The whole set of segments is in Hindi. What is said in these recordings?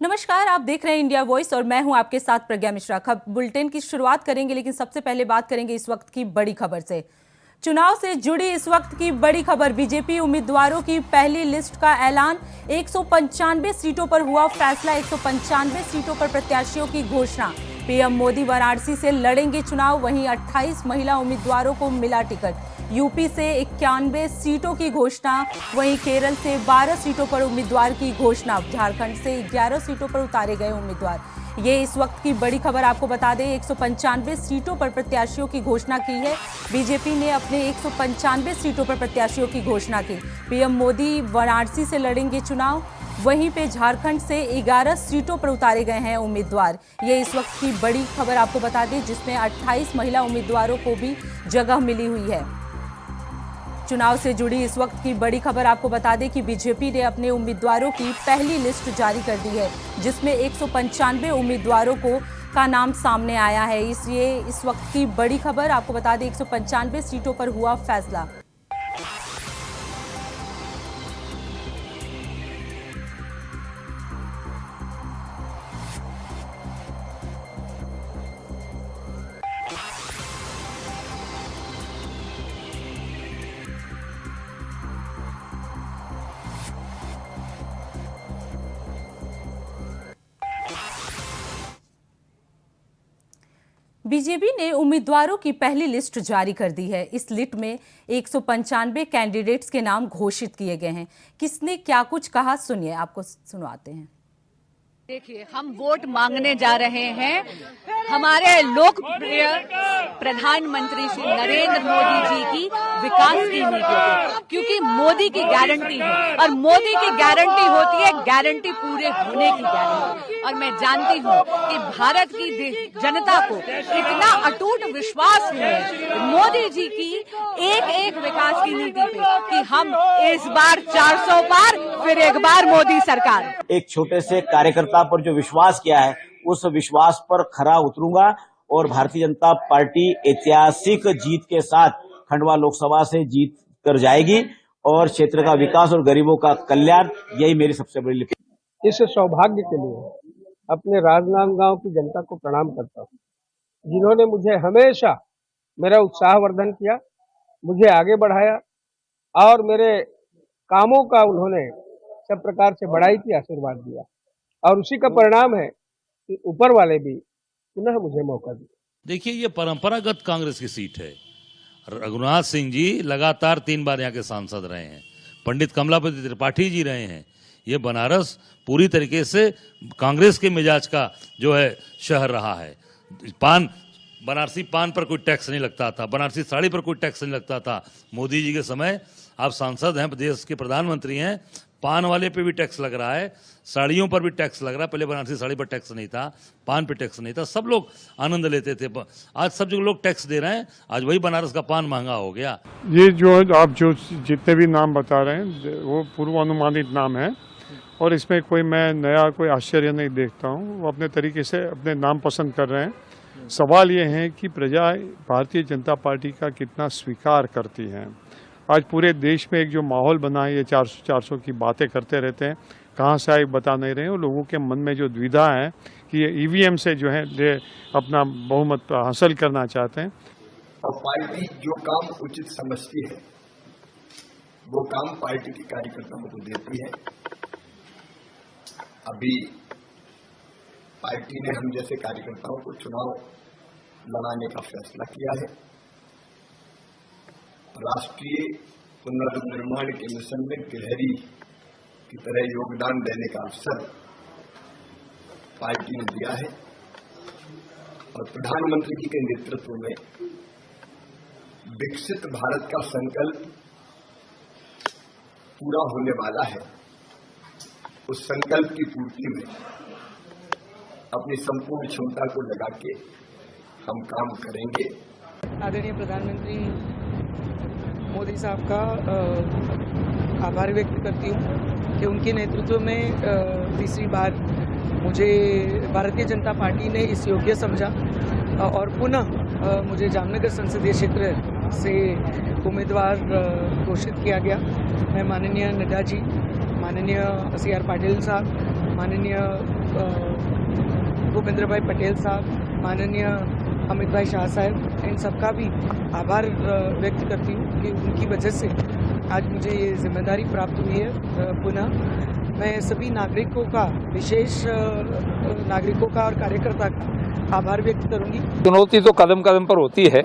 नमस्कार, आप देख रहे हैं इंडिया वॉइस और मैं हूं आपके साथ प्रज्ञा मिश्रा। बुलेटिन की शुरुआत करेंगे, लेकिन सबसे पहले बात करेंगे इस वक्त की बड़ी खबर से। चुनाव से जुड़ी इस वक्त की बड़ी खबर, बीजेपी उम्मीदवारों की पहली लिस्ट का ऐलान। 195 सीटों पर हुआ फैसला, 195 सीटों पर प्रत्याशियों की घोषणा। पीएम मोदी वाराणसी से लड़ेंगे चुनाव, वहीं 28 महिला उम्मीदवारों को मिला टिकट। यूपी से 91 सीटों की घोषणा, वहीं केरल से 12 सीटों पर उम्मीदवार की घोषणा। झारखंड से 11 सीटों पर उतारे गए उम्मीदवार। ये इस वक्त की बड़ी खबर, आपको बता दें 195 सीटों पर प्रत्याशियों की घोषणा की है। बीजेपी ने अपने 195 सीटों पर प्रत्याशियों की घोषणा की। पीएम मोदी वाराणसी से लड़ेंगे चुनाव, वहीं पे झारखंड से 11 सीटों पर उतारे गए हैं उम्मीदवार। ये इस वक्त की बड़ी खबर आपको बता दें, जिसमें 28 महिला उम्मीदवारों को भी जगह मिली हुई है। चुनाव से जुड़ी इस वक्त की बड़ी खबर आपको बता दें कि बीजेपी ने अपने उम्मीदवारों की पहली लिस्ट जारी कर दी है, जिसमें 195 उम्मीदवारों का नाम सामने आया है। इसलिए इस वक्त की बड़ी खबर आपको बता दें 195 सीटों पर हुआ फैसला। बीजेपी ने उम्मीदवारों की पहली लिस्ट जारी कर दी है। इस लिस्ट में 195 कैंडिडेट्स के नाम घोषित किए गए हैं। किसने क्या कुछ कहा, सुनिए, आपको सुनवाते हैं। देखिए, हम वोट मांगने जा रहे हैं हमारे लोकप्रिय प्रधानमंत्री श्री नरेंद्र मोदी जी की विकास की नीतियों को, क्योंकि मोदी की गारंटी है और मोदी की गारंटी होती है गारंटी पूरे होने की गारंटी। और मैं जानती हूँ कि भारत की जनता को इतना अटूट विश्वास है मोदी जी की एक एक विकास की नीति पे कि हम इस बार 400 पार, फिर एक बार मोदी सरकार। एक छोटे से कार्यकर्ता पर जो विश्वास किया है, उस विश्वास पर खरा उतरूंगा और भारतीय जनता पार्टी ऐतिहासिक जीत के साथ खंडवा लोकसभा से जीत कर जाएगी और क्षेत्र का विकास और गरीबों का कल्याण, यही मेरी सबसे बड़ी लिखी। इस सौभाग्य के लिए अपने राजनांदगांव की जनता को प्रणाम करता हूँ, जिन्होंने मुझे हमेशा मेरा उत्साहवर्धन किया, मुझे आगे बढ़ाया और मेरे कामों का उन्होंने सब प्रकार से बढ़ाई की, आशीर्वाद दिया। और उसी का परिणाम है कि ऊपर वाले भी पुनः मुझे मौका दिया। देखिए, ये परंपरागत कांग्रेस की सीट है। रघुनाथ सिंह जी लगातार 3 बार यहाँ के सांसद रहे हैं, पंडित कमलापति त्रिपाठी जी रहे हैं। ये बनारस पूरी तरीके से कांग्रेस के मिजाज का जो है शहर रहा है। बनारसी पान पर कोई टैक्स नहीं लगता था, बनारसी साड़ी पर कोई टैक्स नहीं लगता था। मोदी जी के समय आप सांसद हैं, देश के प्रधानमंत्री हैं, पान वाले पे भी टैक्स लग रहा है, साड़ियों पर भी टैक्स लग रहा है। पहले बनारसी साड़ी पर टैक्स नहीं था, पान पे टैक्स नहीं था, सब लोग आनंद लेते थे। आज सब जो लोग टैक्स दे रहे हैं, आज वही बनारस का पान महंगा हो गया। ये जो आप जितने भी नाम बता रहे हैं वो पूर्व अनुमानित नाम है और इसमें कोई मैं नया कोई आश्चर्य नहीं देखता हूँ। वो अपने तरीके से अपने नाम पसंद कर रहे हैं। सवाल ये है कि प्रजा भारतीय जनता पार्टी का कितना स्वीकार करती है। आज पूरे देश में एक जो माहौल बना है, ये 400 की बातें करते रहते हैं, कहाँ से आए बता नहीं रहे हैं। लोगों के मन में जो द्विधा है कि ये ईवीएम से जो है ये अपना बहुमत हासिल करना चाहते हैं। और पार्टी जो काम उचित समझती है वो काम पार्टी के कार्यकर्ताओं को देती है। अभी पार्टी ने हम जैसे कार्यकर्ताओं को चुनाव लड़ाने का फैसला किया है। राष्ट्रीय पुनर्निर्माण के मिशन में गिलहरी की तरह योगदान देने का अवसर पार्टी ने दिया है और प्रधानमंत्री जी के नेतृत्व में विकसित भारत का संकल्प पूरा होने वाला है। उस संकल्प की पूर्ति में अपनी संपूर्ण क्षमता को लगा के हम काम करेंगे। आदरणीय प्रधानमंत्री मोदी साहब का आभार व्यक्त करती हूँ कि उनके नेतृत्व में तीसरी बार मुझे भारतीय जनता पार्टी ने इस योग्य समझा और पुनः मुझे जामनगर संसदीय क्षेत्र से उम्मीदवार घोषित किया गया। मैं माननीय नड्डा जी, माननीय CR पाटिल साहब माननीय भूपेंद्र भाई पटेल साहब, माननीय अमित भाई शाह साहब, इन सबका भी आभार व्यक्त करती हूँ कि उनकी वजह से आज मुझे ये जिम्मेदारी प्राप्त हुई है। पुनः मैं सभी नागरिकों का, विशेष नागरिकों का और कार्यकर्ता का आभार व्यक्त करूँगी। चुनौती तो कदम कदम पर होती है,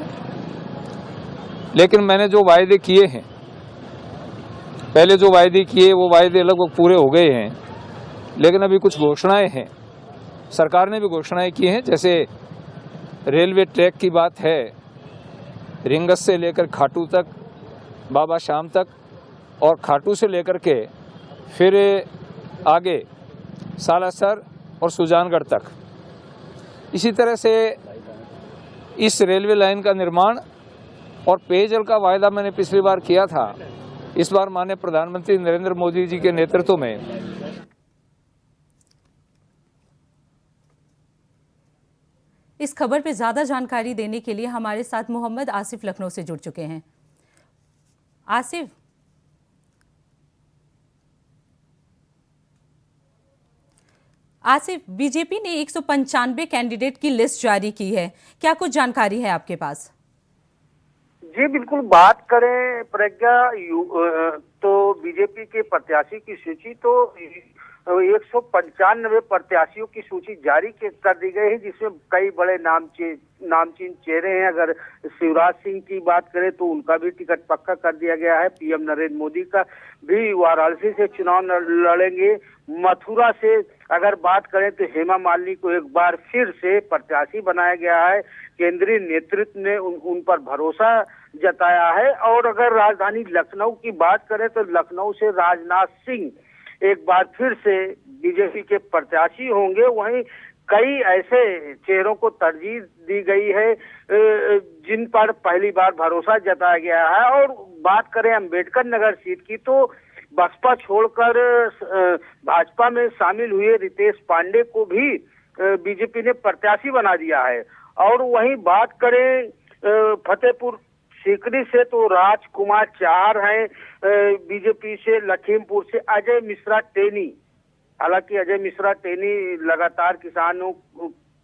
लेकिन मैंने जो वायदे किए हैं, पहले जो वायदे किए वो वायदे लगभग पूरे हो गए हैं, लेकिन अभी कुछ घोषणाएं हैं। सरकार ने भी घोषणाएं की हैं, जैसे रेलवे ट्रैक की बात है, रिंगस से लेकर खाटू तक, बाबा शाम तक, और खाटू से लेकर के फिर आगे सालासर और सुजानगढ़ तक। इसी तरह से इस रेलवे लाइन का निर्माण और पेयजल का वायदा मैंने पिछली बार किया था, इस बार माननीय प्रधानमंत्री नरेंद्र मोदी जी के नेतृत्व में इस खबर पे ज्यादा जानकारी देने के लिए हमारे साथ मोहम्मद आसिफ लखनऊ से जुड़ चुके हैं। आसिफ, बीजेपी ने 195 कैंडिडेट की लिस्ट जारी की है, क्या कुछ जानकारी है आपके पास? जी बिल्कुल, बात करें प्रज्ञा तो बीजेपी के प्रत्याशी की सूची तो 195 प्रत्याशियों की सूची जारी कर दी गई है, जिसमें कई बड़े नामचीन चेहरे हैं। अगर शिवराज सिंह की बात करें तो उनका भी टिकट पक्का कर दिया गया है। पीएम नरेंद्र मोदी का भी वाराणसी से चुनाव लड़ेंगे। मथुरा से अगर बात करें तो हेमा मालिनी को एक बार फिर से प्रत्याशी बनाया गया है। केंद्रीय नेतृत्व ने उन पर भरोसा जताया है। और अगर राजधानी लखनऊ की बात करें तो लखनऊ से राजनाथ सिंह एक बार फिर से बीजेपी के प्रत्याशी होंगे। वहीं कई ऐसे चेहरों को तरजीह दी गई है जिन पर पहली बार भरोसा जताया गया है। और बात करें अंबेडकर नगर सीट की तो बसपा छोड़कर भाजपा में शामिल हुए रितेश पांडे को भी बीजेपी ने प्रत्याशी बना दिया है। और वहीं बात करें फतेहपुर सीकरी से तो राजकुमार चार हैं बीजेपी से। लखीमपुर से अजय मिश्रा टेनी, हालांकि अजय मिश्रा टेनी लगातार किसानों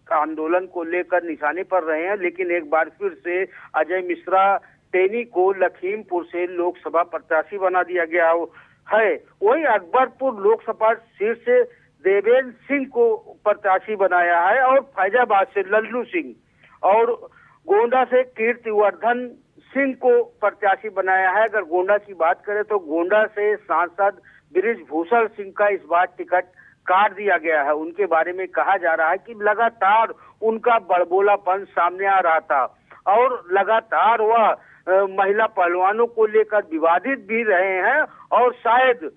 आंदोलन को लेकर निशाने पर रहे हैं, लेकिन एक बार फिर से अजय मिश्रा टेनी को लखीमपुर से लोकसभा प्रत्याशी बना दिया गया है। वहीं अकबरपुर लोकसभा सीट से देवेंद्र सिंह को प्रत्याशी बनाया है और फैजाबाद से लल्लू सिंह और गोंडा से कीर्तिवर्धन सिंह को प्रत्याशी बनाया है। अगर गोंडा की बात करें तो गोंडा से सांसद बृजभूषण सिंह का इस बार टिकट काट दिया गया है। उनके बारे में कहा जा रहा है कि लगातार उनका बड़बोलापन सामने आ रहा था और लगातार वह महिला पहलवानों को लेकर विवादित भी रहे हैं और शायद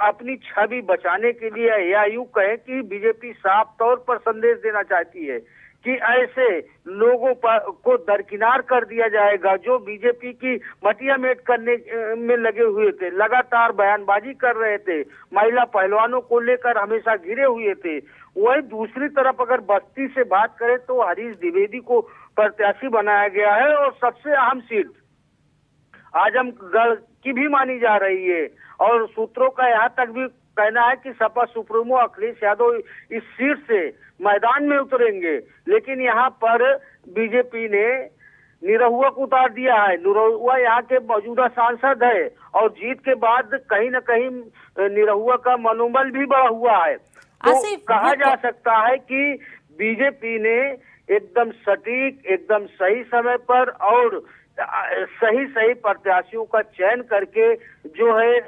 अपनी छवि बचाने के लिए या यूं कहें कि बीजेपी साफ तौर पर संदेश देना चाहती है कि ऐसे लोगों पर को दरकिनार कर दिया जाएगा जो बीजेपी की मटिया मेट करने में लगे हुए थे, लगातार बयानबाजी कर रहे थे, महिला पहलवानों को लेकर हमेशा घिरे हुए थे। वहीं दूसरी तरफ अगर बस्ती से बात करें तो हरीश द्विवेदी को प्रत्याशी बनाया गया है और सबसे अहम सीट आजमगढ़ की भी मानी जा रही है। और सूत्रों का यहाँ तक भी कहना है कि सपा सुप्रीमो अखिलेश यादव इस सीट से मैदान में उतरेंगे, लेकिन यहाँ पर बीजेपी ने निरहुआ को उतार दिया है। निरहुआ यहाँ के मौजूदा सांसद है और जीत के बाद कहीं न कहीं निरहुआ का मनोबल भी बढ़ा हुआ है। तो कहा जा सकता है कि बीजेपी ने एकदम सटीक, एकदम सही समय पर और सही प्रत्याशियों का चयन करके जो है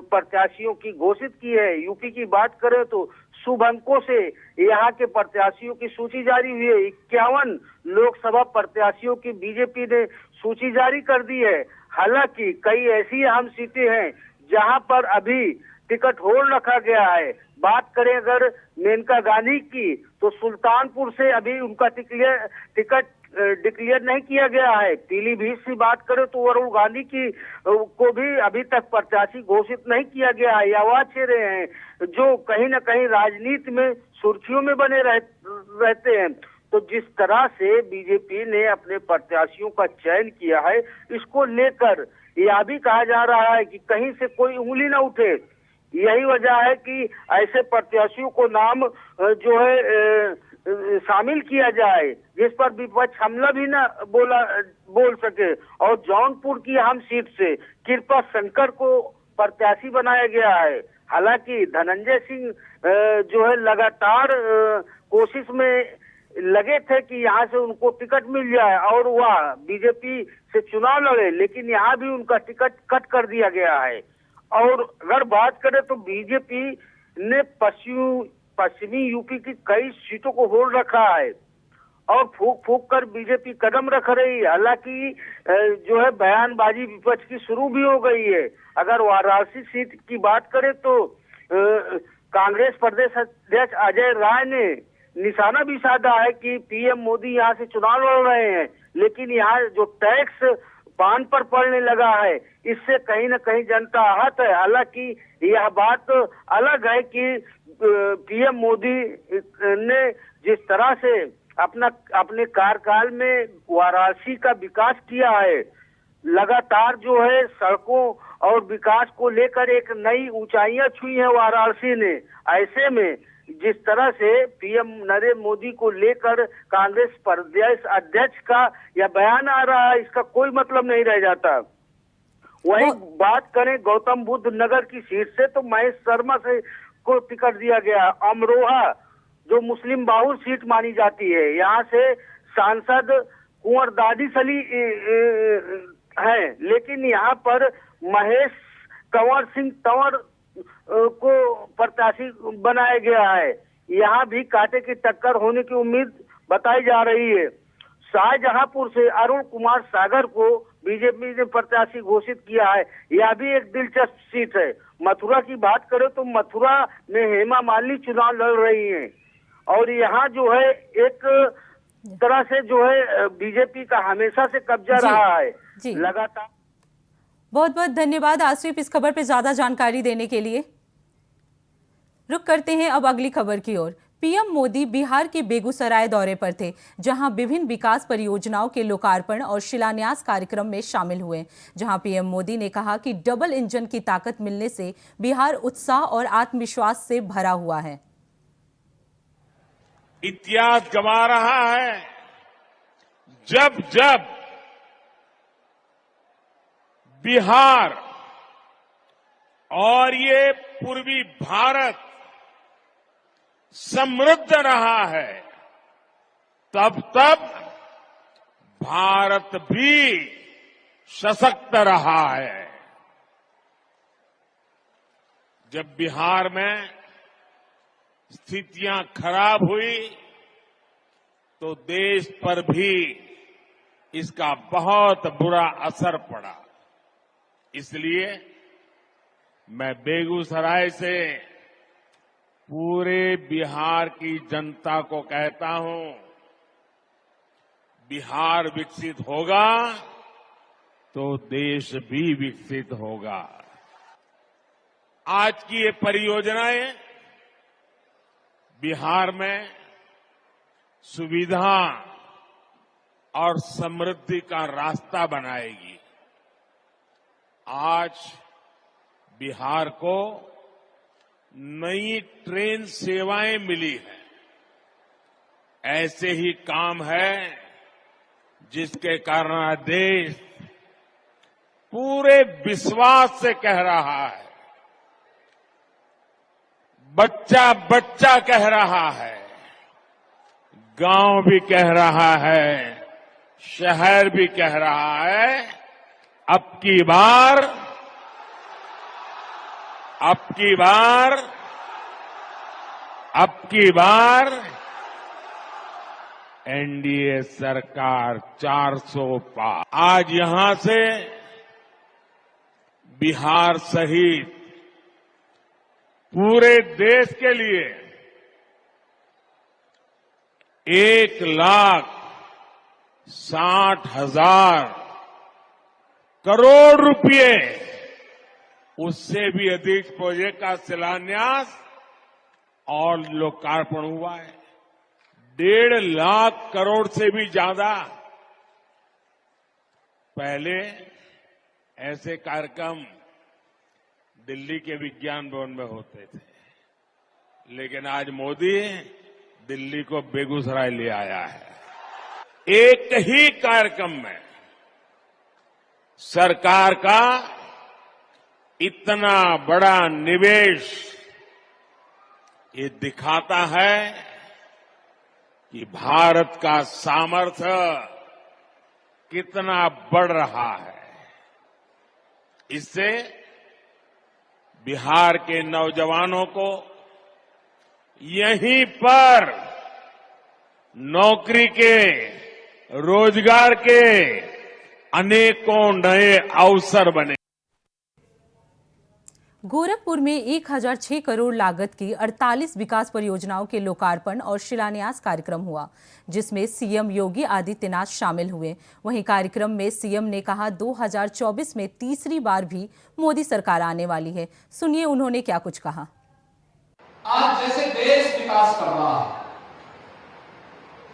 प्रत्याशियों की घोषित की है। यूपी की बात करें तो शुभ अंकों से यहाँ के प्रत्याशियों की सूची जारी हुई है। 51 लोकसभा प्रत्याशियों की बीजेपी ने सूची जारी कर दी है। हालांकि कई ऐसी अहम सीटें हैं जहां पर अभी टिकट होल्ड रखा गया है। बात करें अगर मेनका गांधी की तो सुल्तानपुर से अभी उनका टिकट डिक्लेयर नहीं किया गया है। पीलीभीत से बात करें तो वरुण गांधी की को भी अभी तक प्रत्याशी घोषित नहीं किया गया है। यह चेहरे हैं जो कहीं न कहीं राजनीति में सुर्खियों में बने रहते हैं। तो जिस तरह से बीजेपी ने अपने प्रत्याशियों का चयन किया है, इसको लेकर यह भी कहा जा रहा है कि कहीं से कोई उंगली न उठे यही वजह है कि ऐसे प्रत्याशियों को नाम जो है शामिल किया जाए जिस पर विपक्ष हमला भी ना बोल सके। और जौनपुर की अहम सीट से कृपा शंकर को प्रत्याशी बनाया गया है। हालांकि धनंजय सिंह जो है लगातार कोशिश में लगे थे कि यहाँ से उनको टिकट मिल जाए और वह बीजेपी से चुनाव लड़े, लेकिन यहाँ भी उनका टिकट कट कर दिया गया है। और अगर बात करें तो बीजेपी ने पश्चिमी यूपी की कई सीटों को होल्ड रखा है और फूक फूक कर बीजेपी कदम रख रही है। हालांकि जो है बयानबाजी विपक्ष की शुरू भी हो गई है। अगर वाराणसी सीट की बात करें तो कांग्रेस प्रदेश अध्यक्ष अजय राय ने निशाना भी साधा है कि पीएम मोदी यहाँ से चुनाव लड़ रहे हैं, लेकिन यहाँ जो टैक्स पान पर पड़ने लगा है इससे कहीं न कहीं जनता आहत है। हालांकि यह बात अलग है कि पीएम मोदी ने जिस तरह से अपने कार्यकाल में वाराणसी का विकास किया है, लगातार जो है सड़कों और विकास को लेकर एक नई ऊंचाइयां छुई है वाराणसी ने। ऐसे में जिस तरह से पीएम नरेंद्र मोदी को लेकर कांग्रेस प्रदेश अध्यक्ष का यह बयान आ रहा है, इसका कोई मतलब नहीं रह जाता। वही बात करें गौतम बुद्ध नगर की सीट से तो महेश शर्मा से को टिकट दिया गया। अमरोहा जो मुस्लिम बाहुल सीट मानी जाती है, यहाँ से सांसद कुंवर दादी सली है, लेकिन यहाँ पर महेश कंवर सिंह तंवर को प्रत्याशी बनाया गया है। यहाँ भी कांटे की टक्कर होने की उम्मीद बताई जा रही है। शाहजहांपुर से अरुण कुमार सागर को बीजेपी ने प्रत्याशी घोषित किया है। यह भी एक दिलचस्प सीट है। मथुरा की बात करें तो मथुरा में हेमा मालिनी चुनाव लड़ रही हैं और यहाँ जो है एक तरह से जो है बीजेपी का हमेशा से कब्जा रहा है लगातार। बहुत बहुत धन्यवाद आसिफ इस खबर पे ज्यादा जानकारी देने के लिए। रुक करते हैं अब अगली खबर की ओर। पीएम मोदी बिहार के बेगूसराय दौरे पर थे, जहां विभिन्न विकास परियोजनाओं के लोकार्पण और शिलान्यास कार्यक्रम में शामिल हुए, जहां पीएम मोदी ने कहा कि डबल इंजन की ताकत मिलने से बिहार उत्साह और आत्मविश्वास से भरा हुआ है। इतिहास गवा रहा है, जब जब बिहार और ये पूर्वी भारत समृद्ध रहा है, तब तब भारत भी सशक्त रहा है। जब बिहार में स्थितियां खराब हुई तो देश पर भी इसका बहुत बुरा असर पड़ा। इसलिए मैं बेगूसराय से पूरे बिहार की जनता को कहता हूं, बिहार विकसित होगा तो देश भी विकसित होगा। आज की ये परियोजनाएं बिहार में सुविधा और समृद्धि का रास्ता बनाएगी। आज बिहार को नई ट्रेन सेवाएं मिली है। ऐसे ही काम है जिसके कारण देश पूरे विश्वास से कह रहा है, बच्चा बच्चा कह रहा है, गांव भी कह रहा है, शहर भी कह रहा है, अब की बार एनडीए सरकार 400 पार। आज यहां से बिहार सहित पूरे देश के लिए 1,60,000 करोड़ रुपए, उससे भी अधिक प्रोजेक्ट का शिलान्यास और लोकार्पण हुआ है। 1.5 लाख करोड़ से भी ज्यादा। पहले ऐसे कार्यक्रम दिल्ली के विज्ञान भवन में होते थे, लेकिन आज मोदी दिल्ली को बेगूसराय ले आया है। एक ही कार्यक्रम में सरकार का इतना बड़ा निवेश, ये दिखाता है कि भारत का सामर्थ्य कितना बढ़ रहा है। इससे बिहार के नौजवानों को यहीं पर नौकरी के, रोजगार के अनेकों नए अवसर बने। गोरखपुर में 1006 करोड़ लागत की 48 विकास परियोजनाओं के लोकार्पण और शिलान्यास कार्यक्रम हुआ, जिसमें सीएम योगी आदित्यनाथ शामिल हुए। वहीं कार्यक्रम में सीएम ने कहा 2024 में तीसरी बार भी मोदी सरकार आने वाली है। सुनिए उन्होंने क्या कुछ कहा। आज जैसे देश विकास कर रहा है,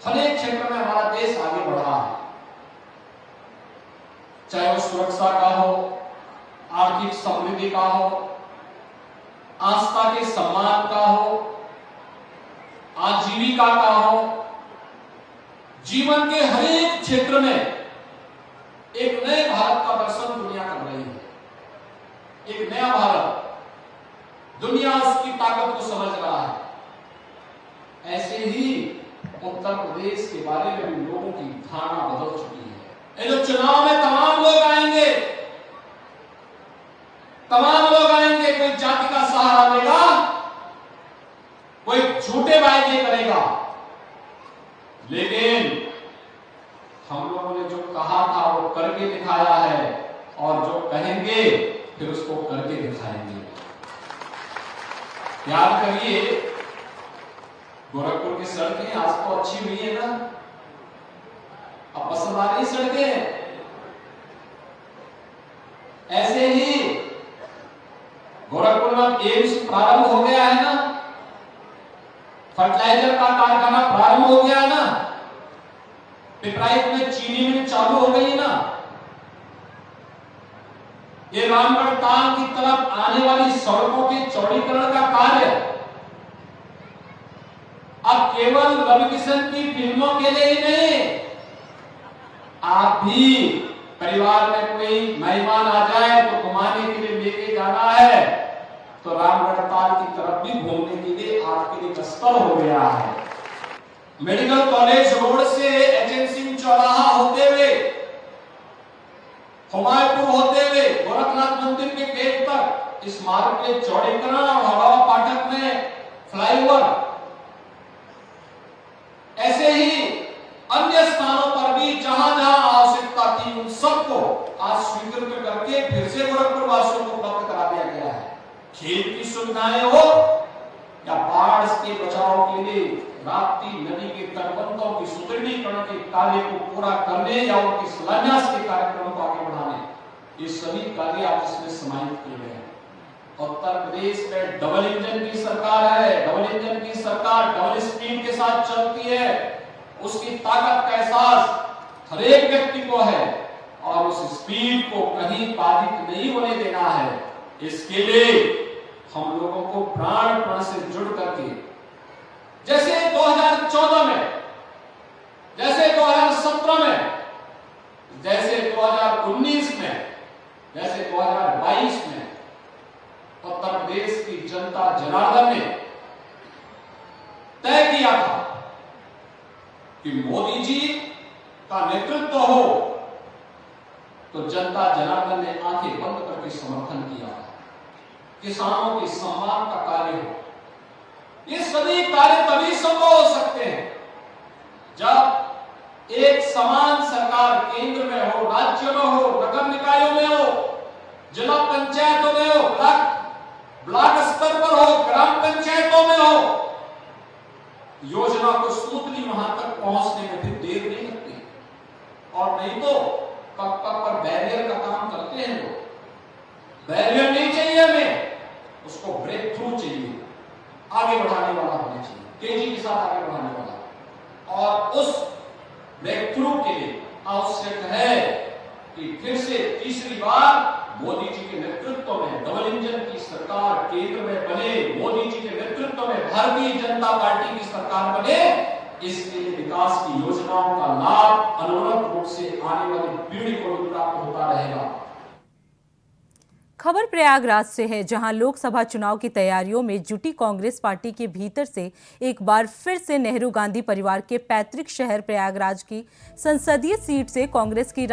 हर एक क्षेत्र में हमारा देश आगे बढ़ रहा है, चाहे वो सुरक्षा का हो, आर्थिक समृद्धि का हो, आस्था के सम्मान का हो, आजीविका का हो, जीवन के हर एक क्षेत्र में एक नए भारत का दर्शन दुनिया कर रही है। एक नया भारत, दुनिया उसकी ताकत को समझ रहा है। ऐसे ही उत्तर प्रदेश के बारे में भी लोगों की धारणा बदल चुकी है। ये जो चुनाव में तमाम लोग आएंगे, कोई जाति का सहारा लेगा, कोई झूठे वायदे करेगा, लेकिन हम लोगों ने जो कहा था वो करके दिखाया है, और जो कहेंगे फिर उसको करके दिखाएंगे। याद करिए, गोरखपुर की सड़कें आज तो अच्छी हुई है ना, अब पसंद आ रही सड़कें। ऐसे ही गोरखपुर में एम्स प्रारंभ हो गया है ना, फर्टिलाइजर का कारखाना प्रारंभ हो गया है ना, पिपराइच में चीनी मिल चालू हो गई ना, ये रामगढ़ ताल की तरफ आने वाली सड़कों के चौड़ीकरण का कार्य अब केवल रवि किशन की फिल्मों के लिए ही नहीं, आप भी परिवार में कोई मेहमान आ जाए तो घुमाने के लिए लेके जाना है तो रामगढ़ ताल की तरफ भी घूमने के लिए आपके लिए स्थल हो गया है। मेडिकल कॉलेज रोड से एचएन सिंह चौराहा होते हुए, हुमायूंपुर होते हुए गोरखनाथ मंदिर के गेट तक इस मार्ग के चौड़ीकरण और हवा पाठक में फ्लाईओवर, ऐसे ही अन्य स्थानों पर भी जहां जहां आवश्यकता थी उन सबको आज स्वीकृत करके फिर से गोरखपुर वासियों को उपलब्ध करा दिया गया है। खेल की सुविधाएं हो या बाढ़ के बचाव के लिए राप्ती नदी के तटबंधों की सुदृढ़ीकरण के कार्य को पूरा करने या उनके शिलान्यास के कार्यक्रमों को आगे बढ़ाने, ये सभी कार्य आज इसमें समाहित किए गए हैं। उत्तर प्रदेश में डबल इंजन की सरकार है, डबल इंजन की सरकार डबल स्पीड के साथ चलती है, उसकी ताकत का एहसास हर एक व्यक्ति को है और उस स्पीड को कहीं बाधित नहीं होने देना है। इसके लिए हम लोगों को प्राण प्राण से जुड़ करके, जैसे 2014 में, जैसे 2017 में, जैसे 2019 में, जैसे 2022 में उत्तर प्रदेश की जनता जनार्दन ने तय किया था कि मोदी जी का नेतृत्व हो तो जनता जनार्दन ने आंखें बंद करके समर्थन किया। किसानों के सम्मान का कार्य हो, ये सभी कार्य तभी संभव हो सकते हैं जब एक समान सरकार केंद्र में हो, राज्य में हो, नगर निकायों में हो, जिला पंचायतों में हो, ब्लॉक स्तर पर हो, ग्राम पंचायतों में हो। योजना को स्मूथली वहां तक पहुंचने में भी देर नहीं लगती, और नहीं तो कब पर बैरियर का काम करते हैं लोग। बैरियर नहीं चाहिए हमें, उसको ब्रेक थ्रू चाहिए, आगे बढ़ाने वाला होना चाहिए, तेजी के साथ आगे बढ़ाने वाला। और उस ब्रेक थ्रू के लिए आवश्यक है कि फिर से तीसरी बार मोदी जी के नेतृत्व में डबल इंजन की सरकार केंद्र में बने, मोदी जी के नेतृत्व में भारतीय जनता पार्टी की सरकार बने, इसके लिए विकास की योजनाओं का लाभ अनवरत रूप से आने वाली पीढ़ी को भी प्राप्त होता रहेगा। खबर प्रयागराज से है, जहां लोकसभा चुनाव की तैयारियों में जुटी कांग्रेस पार्टी के भीतर से एक बार फिर से नेहरू गांधी परिवार के पैतृक शहर प्रयागराज की संसदीय सीट से कांग्रेस की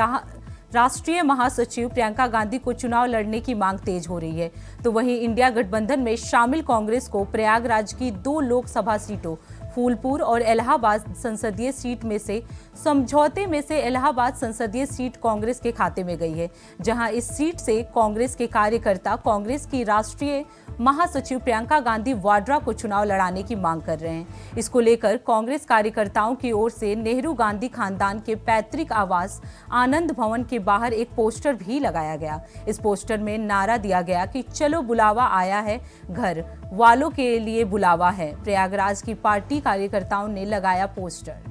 राष्ट्रीय महासचिव प्रियंका गांधी को चुनाव लड़ने की मांग तेज हो रही है। तो वहीं इंडिया गठबंधन में शामिल कांग्रेस को प्रयागराज की 2 लोकसभा सीटों फूलपुर और इलाहाबाद संसदीय सीट में से समझौते में से इलाहाबाद संसदीय सीट कांग्रेस के खाते में गई है, जहां इस सीट से कांग्रेस के कार्यकर्ता कांग्रेस की राष्ट्रीय महासचिव प्रियंका गांधी वाड्रा को चुनाव लड़ाने की मांग कर रहे हैं। इसको लेकर कांग्रेस कार्यकर्ताओं की ओर से नेहरू गांधी खानदान के पैतृक आवास आनंद भवन के बाहर एक पोस्टर भी लगाया गया। इस पोस्टर में नारा दिया गया कि चलो बुलावा आया है, घर वालों के लिए बुलावा है। प्रयागराज की पार्टी कार्यकर्ताओं ने लगाया पोस्टर।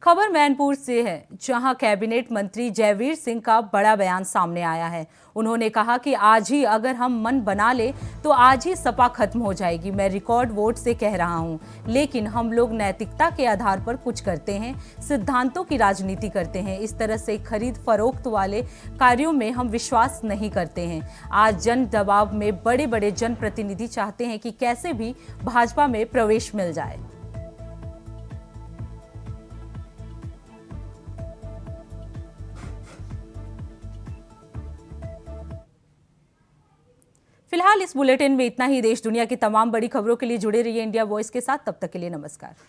खबर मैनपुर से है, जहां कैबिनेट मंत्री जयवीर सिंह का बड़ा बयान सामने आया है। उन्होंने कहा कि आज ही अगर हम मन बना ले तो आज ही सपा खत्म हो जाएगी। मैं रिकॉर्ड वोट से कह रहा हूं, लेकिन हम लोग नैतिकता के आधार पर कुछ करते हैं, सिद्धांतों की राजनीति करते हैं। इस तरह से खरीद फरोख्त वाले कार्यों में हम विश्वास नहीं करते हैं। आज जन दबाव में बड़े बड़े जनप्रतिनिधि चाहते हैं कि कैसे भी भाजपा में प्रवेश मिल जाए। फिलहाल इस बुलेटिन में इतना ही। देश दुनिया की तमाम बड़ी खबरों के लिए जुड़े रहिए इंडिया वॉइस के साथ। तब तक के लिए नमस्कार।